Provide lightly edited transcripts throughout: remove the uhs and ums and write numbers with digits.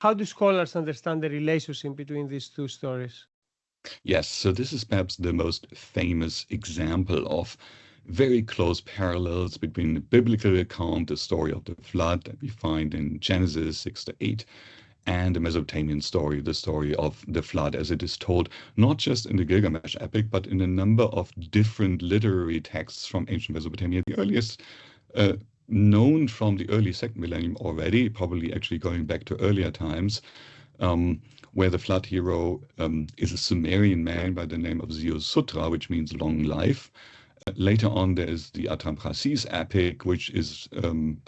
How do scholars understand the relationship between these two stories? Yes, so this is perhaps the most famous example of very close parallels between the biblical account, the story of the flood that we find in Genesis 6 to 8, and the Mesopotamian story, the story of the flood as it is told, not just in the Gilgamesh epic, but in a number of different literary texts from ancient Mesopotamia. The earliest known from the early second millennium already, probably actually going back to earlier times, um, where the flood hero is a Sumerian man by the name of Ziusutra, which means long life. Later on, there is the Atrampasis epic, which is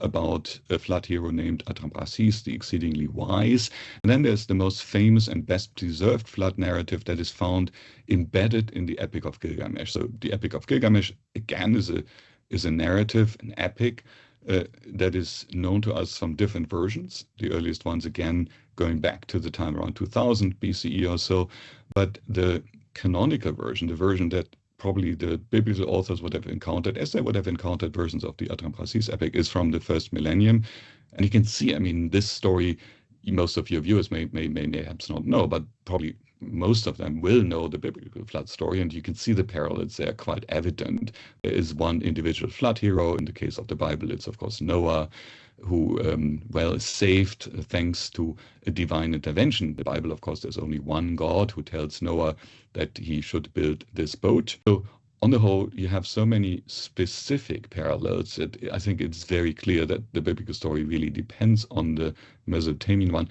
about a flood hero named Atrampasis, the exceedingly wise. And then there's the most famous and best preserved flood narrative that is found embedded in the Epic of Gilgamesh. So the Epic of Gilgamesh, again, is a narrative, an epic that is known to us from different versions. The earliest ones, again, going back to the time around 2000 BCE or so. But the canonical version, the version that probably the biblical authors would have encountered, as they would have encountered versions of the Atrampasis epic, is from the first millennium. And you can see, I mean, this story, most of your viewers may perhaps not know, but probably most of them will know the biblical flood story, and you can see the parallels there quite evident. There is one individual flood hero. In the case of the Bible, it's of course Noah, who, is saved thanks to a divine intervention. In the Bible, of course, there's only one God who tells Noah that he should build this boat. So on the whole, you have so many specific parallels that I think it's very clear that the biblical story really depends on the Mesopotamian one.